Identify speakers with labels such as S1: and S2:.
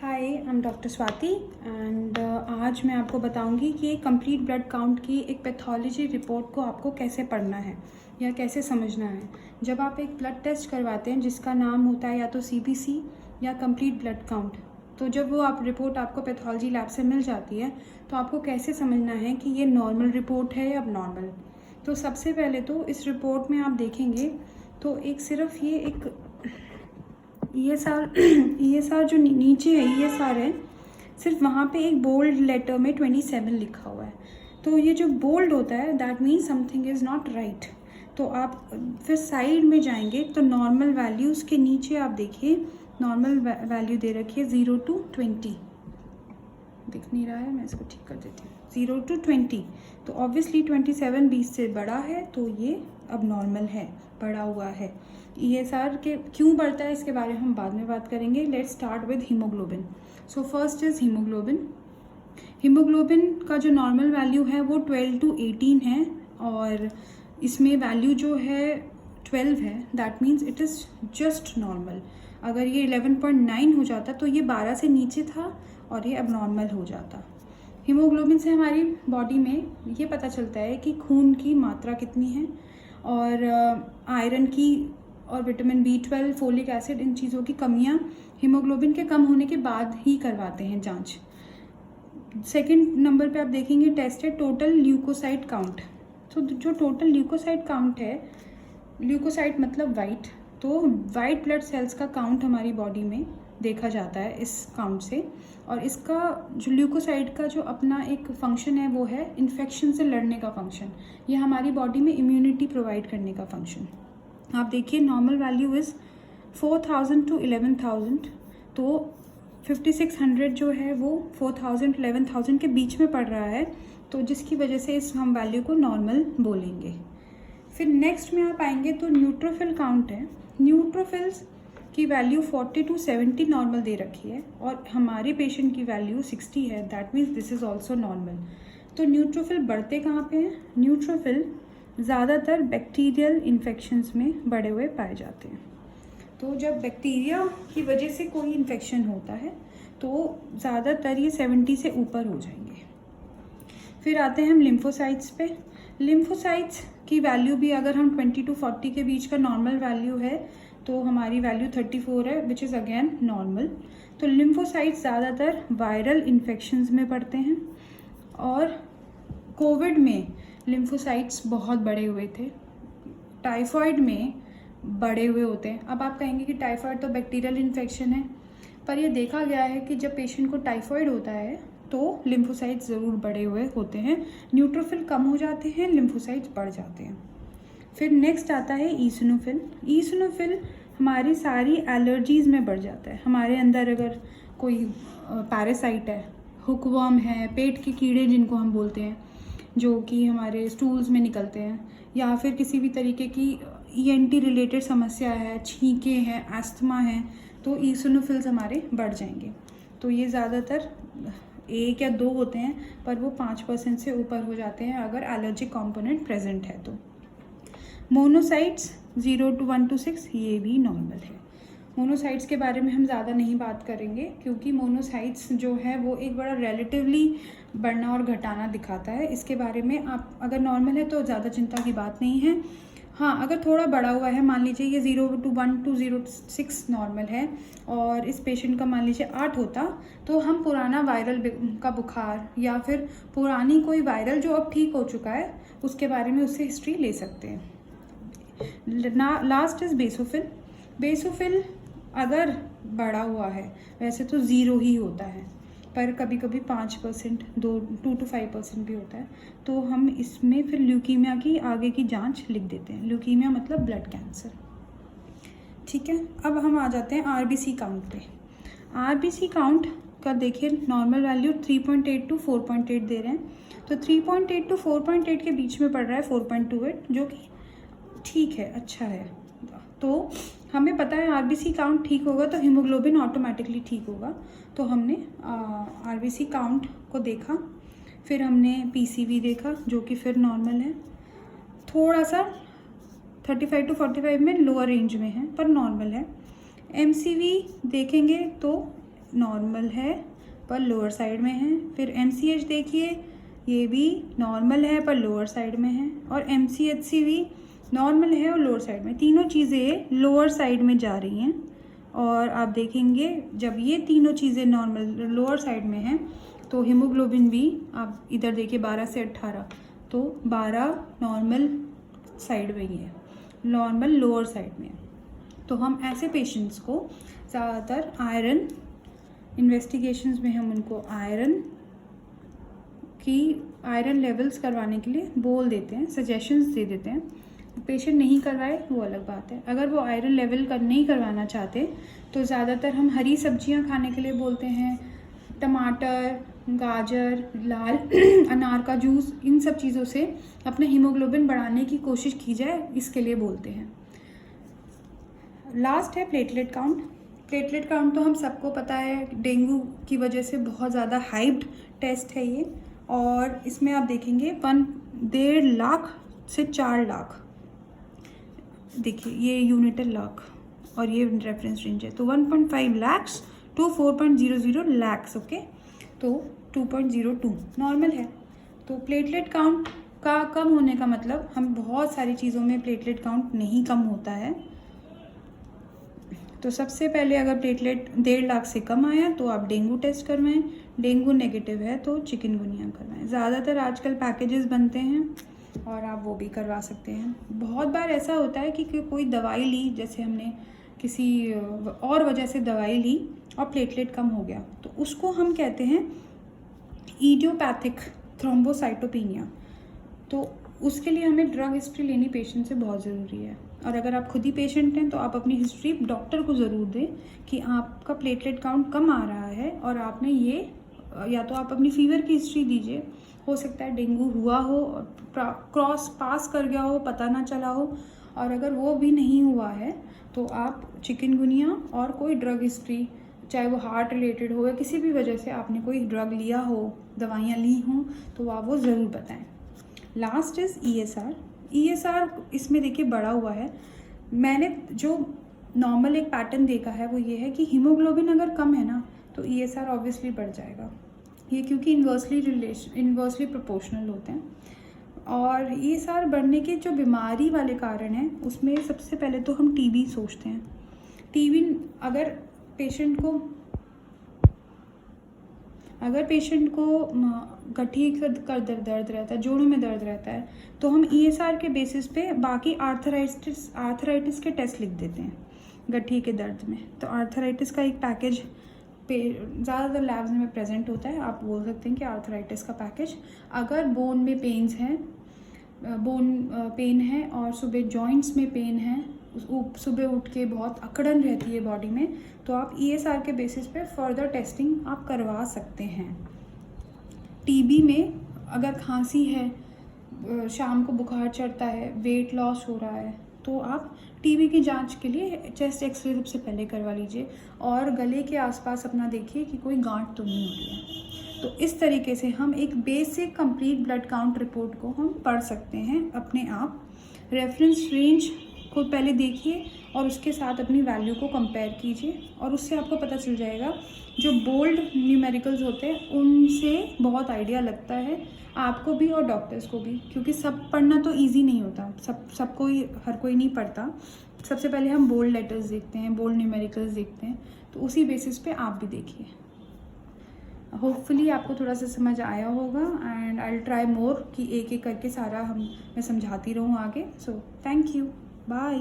S1: Hi, I am doctor Swati and आज मैं आपको बताऊंगी कि कंप्लीट ब्लड काउंट की एक पैथोलॉजी रिपोर्ट को आपको कैसे पढ़ना है या कैसे समझना है। जब आप एक ब्लड टेस्ट करवाते हैं जिसका नाम होता है या तो सीबीसी या कंप्लीट ब्लड काउंट, तो जब वो आप रिपोर्ट आपको पैथोलॉजी लैब से मिल जाती है तो आपको कैसे समझना है कि ये नॉर्मल रिपोर्ट है या अब नॉर्मल। तो सबसे पहले तो इस रिपोर्ट में आप देखेंगे तो एक सिर्फ ये एक ESR जो नीचे है ESR है, सिर्फ वहाँ पे एक बोल्ड लेटर में 27 लिखा हुआ है। तो ये जो बोल्ड होता है that means something is not right. तो आप फिर साइड में जाएंगे तो नॉर्मल वैल्यूज़ के नीचे आप देखिए नॉर्मल वैल्यू दे रखी है 0 to 20। दिख नहीं रहा है, मैं इसको ठीक कर देती हूँ। 0 to 20, तो ऑब्वियसली 27 20 से बड़ा है तो ये अब नॉर्मल है, बढ़ा हुआ है। ESR के क्यों बढ़ता है इसके बारे में हम बाद में बात करेंगे। Let's start with haemoglobin. So first is haemoglobin. Haemoglobin का जो नॉर्मल वैल्यू है वो 12 to 18 है और इसमें वैल्यू जो है 12 है, that means it is just normal. अगर ये 11.9 हो जाता तो ये 12 से नीचे था और ये अब नॉर्मल हो जाता। हीमोग्लोबिन से हमारी बॉडी में ये पता चलता है कि खून की मात्रा कितनी है और आयरन की और विटामिन B12, फोलिक एसिड, इन चीज़ों की कमियां हीमोग्लोबिन के कम होने के बाद ही करवाते हैं जांच। सेकंड नंबर पे आप देखेंगे टेस्ट है टोटल ल्यूकोसाइट काउंट। तो जो टोटल ल्यूकोसाइट काउंट है, ल्यूकोसाइट मतलब वाइट, तो वाइट ब्लड सेल्स का काउंट हमारी बॉडी में देखा जाता है इस काउंट से। और इसका जो ल्यूकोसाइट का जो अपना एक फंक्शन है वो है इन्फेक्शन से लड़ने का फंक्शन। ये हमारी बॉडी में इम्यूनिटी प्रोवाइड करने का फंक्शन। आप देखिए नॉर्मल वैल्यू इज़ 4000 to 11000, तो 5600 जो है वो 4000 11,000 के बीच में पड़ रहा है, तो जिसकी वजह से इस हम वैल्यू को नॉर्मल बोलेंगे। फिर नेक्स्ट में आप आएंगे तो न्यूट्रोफिल काउंट है। न्यूट्रोफिल्स की वैल्यू 40 to 70 नॉर्मल दे रखी है और हमारे पेशेंट की वैल्यू 60 है, that means this is also normal. तो न्यूट्रोफिल बढ़ते कहाँ पे हैं? न्यूट्रोफिल ज़्यादातर बैक्टीरियल इन्फेक्शंस में बढ़े हुए पाए जाते हैं। तो जब बैक्टीरिया की वजह से कोई इन्फेक्शन होता है तो ज़्यादातर ये 70 से ऊपर हो जाएंगे। फिर आते हैं हम लिम्फोसाइट्स पे। लिम्फोसाइट्स की वैल्यू भी अगर हम 20 to 40 के बीच का नॉर्मल वैल्यू है तो हमारी वैल्यू 34 है, विच इज़ अगेन नॉर्मल। तो लिम्फोसाइट्स ज़्यादातर वायरल इन्फेक्शंस में पड़ते हैं और कोविड में लिम्फोसाइट्स बहुत बड़े हुए थे, टाइफॉइड में बड़े हुए होते हैं। अब आप कहेंगे कि टाइफॉइड तो बैक्टीरियल इन्फेक्शन है, पर यह देखा गया है कि जब पेशेंट को टाइफॉइड होता है तो लिम्फोसाइट्स ज़रूर बड़े हुए होते हैं। न्यूट्रोफिल कम हो जाते हैं, लिम्फोसाइट्स बढ़ जाते हैं। फिर नेक्स्ट आता है ईसिनोफिल। ईसिनोफिल हमारी सारी एलर्जीज़ में बढ़ जाता है। हमारे अंदर अगर कोई पैरासाइट है, हुकवर्म है, पेट के कीड़े जिनको हम बोलते हैं, जो कि हमारे स्टूल्स में निकलते हैं, या फिर किसी भी तरीके की ENT रिलेटेड समस्या है, छींके हैं, एस्थमा है, तो ईसिनोफिल्स हमारे बढ़ जाएंगे। तो ये ज़्यादातर 1 या 2 होते हैं, पर वो 5% से ऊपर हो जाते हैं अगर एलर्जिक कंपोनेंट प्रेजेंट है तो। मोनोसाइट्स 0 to 1 to 6 ये भी नॉर्मल है। मोनोसाइट्स के बारे में हम ज़्यादा नहीं बात करेंगे क्योंकि मोनोसाइट्स जो है वो एक बड़ा रिलेटिवली बढ़ना और घटाना दिखाता है। इसके बारे में आप अगर नॉर्मल है तो ज़्यादा चिंता की बात नहीं है। हाँ, अगर थोड़ा बढ़ा हुआ है, मान लीजिए ये 0 to 1 to 0 to 6 नॉर्मल है और इस पेशेंट का मान लीजिए 8 होता, तो हम पुराना वायरल का बुखार या फिर पुरानी कोई वायरल जो अब ठीक हो चुका है उसके बारे में उससे हिस्ट्री ले सकते हैं। Last is basophil. बेसोफिल अगर बढ़ा हुआ है, वैसे तो 0 ही होता है, पर कभी कभी 5%, 2 to 5% भी होता है, तो हम इसमें फिर ल्यूकीमिया की आगे की जांच लिख देते हैं। ल्यूकीमिया मतलब ब्लड कैंसर। ठीक है, अब हम आ जाते हैं RBC काउंट पे। RBC काउंट का देखिए नॉर्मल वैल्यू 3.8 to 4.8 दे रहे हैं, तो 3.8 to 4.8 के बीच में पड़ रहा है 4.28, जो कि ठीक है, अच्छा है। तो हमें पता है RBC काउंट ठीक होगा तो हीमोग्लोबिन ऑटोमेटिकली ठीक होगा। तो हमने RBC काउंट को देखा, फिर हमने PCV देखा जो कि फिर नॉर्मल है, थोड़ा सा 35 to 45 में लोअर रेंज में है पर नॉर्मल है। MCV देखेंगे तो नॉर्मल है पर लोअर साइड में है। फिर MCH देखिए, ये भी नॉर्मल है पर लोअर साइड में है। और MCHC भी नॉर्मल है और लोअर साइड में। तीनों चीज़ें लोअर साइड में जा रही हैं। और आप देखेंगे जब ये तीनों चीज़ें नॉर्मल लोअर साइड में हैं तो हीमोग्लोबिन भी आप इधर देखिए 12 से 18, तो 12 नॉर्मल साइड में ही है, नॉर्मल लोअर साइड में है। तो हम ऐसे पेशेंट्स को ज़्यादातर आयरन इन्वेस्टिगेशंस में हम उनको आयरन लेवल्स करवाने के लिए बोल देते हैं, सजेशंस दे देते हैं। पेशेंट नहीं करवाए वो अलग बात है। अगर वो आयरन लेवल नहीं करवाना चाहते तो ज़्यादातर हम हरी सब्जियां खाने के लिए बोलते हैं। टमाटर, गाजर, लाल अनार का जूस, इन सब चीज़ों से अपने हीमोग्लोबिन बढ़ाने की कोशिश की जाए, इसके लिए बोलते हैं। लास्ट है प्लेटलेट काउंट। प्लेटलेट काउंट तो हम सबको पता है, डेंगू की वजह से बहुत ज़्यादा हाइप्ड टेस्ट है ये। और इसमें आप देखेंगे 1.5 लाख से 4 लाख, देखिए ये यूनिट लाख और ये रेफरेंस रेंज है। तो 1.5 लाख्स टू 4.00 लाख्स, ओके। तो 2.02 नॉर्मल है। तो प्लेटलेट काउंट का कम होने का मतलब, हम बहुत सारी चीज़ों में प्लेटलेट काउंट नहीं कम होता है। तो सबसे पहले अगर प्लेटलेट 1.5 लाख से कम आया तो आप डेंगू टेस्ट करवाएं, डेंगू नेगेटिव है तो चिकनगुनिया करवाएं। ज़्यादातर आजकल पैकेजेस बनते हैं और आप वो भी करवा सकते हैं। बहुत बार ऐसा होता है कि कोई दवाई ली, जैसे हमने किसी और वजह से दवाई ली और प्लेटलेट कम हो गया, तो उसको हम कहते हैं इडियोपैथिक थ्रोम्बोसाइटोपेनिया। तो उसके लिए हमें ड्रग हिस्ट्री लेनी पेशेंट से बहुत ज़रूरी है। और अगर आप खुद ही पेशेंट हैं तो आप अपनी हिस्ट्री डॉक्टर को ज़रूर दें कि आपका प्लेटलेट काउंट कम आ रहा है और आपने ये, या तो आप अपनी फीवर की हिस्ट्री दीजिए, हो सकता है डेंगू हुआ हो, क्रॉस पास कर गया हो, पता ना चला हो। और अगर वो भी नहीं हुआ है तो आप चिकनगुनिया और कोई ड्रग हिस्ट्री, चाहे वो हार्ट रिलेटेड हो या किसी भी वजह से आपने कोई ड्रग लिया हो, दवाइयाँ ली हों, तो आप वो ज़रूर बताएं। लास्ट इज़ ESR इसमें देखिए बढ़ा हुआ है। मैंने जो नॉर्मल एक पैटर्न देखा है वो ये है कि हीमोग्लोबिन अगर कम है ना तो ESR ऑब्वियसली बढ़ जाएगा, ये क्योंकि इन्वर्सली प्रोपोर्शनल होते हैं। और ESR बढ़ने के जो बीमारी वाले कारण हैं उसमें सबसे पहले तो हम TB सोचते हैं। TB अगर पेशेंट को गठिए का दर्द रहता है, जोड़ों में दर्द रहता है, तो हम ESR के बेसिस पे बाकी आर्थराइटिस के टेस्ट लिख देते हैं गठिए के दर्द में। तो आर्थराइटिस का एक पैकेज ज़्यादातर लैब्स में प्रेजेंट होता है, आप बोल सकते हैं कि आर्थराइटिस का पैकेज। अगर बोन में पेन्स हैं, पेन है और सुबह जॉइंट्स में पेन है, सुबह उठ के बहुत अकड़न रहती है बॉडी में, तो आप ESR के बेसिस पे फर्दर टेस्टिंग आप करवा सकते हैं। TB में अगर खांसी है, शाम को बुखार चढ़ता है, वेट लॉस हो रहा है, तो आप TB की जांच के लिए चेस्ट एक्सरे सबसे पहले करवा लीजिए और गले के आसपास अपना देखिए कि कोई गांठ तो नहीं हो रही है। तो इस तरीके से हम एक basic complete blood count report को हम पढ़ सकते हैं अपने आप। रेफरेंस रेंज को पहले देखिए और उसके साथ अपनी वैल्यू को कंपेयर कीजिए और उससे आपको पता चल जाएगा। जो बोल्ड न्यूमेरिकल्स होते हैं उनसे बहुत आइडिया लगता है आपको भी और डॉक्टर्स को भी, क्योंकि सब पढ़ना तो इजी नहीं होता, हर कोई नहीं पढ़ता। सबसे पहले हम बोल्ड लेटर्स देखते हैं, बोल्ड न्यूमेरिकल्स देखते हैं, तो उसी बेसिस पे आप भी देखिए। होपफुली आपको थोड़ा सा समझ आया होगा and I will try more कि एक एक करके सारा मैं समझाती रहूँ आगे। So thank you, bye.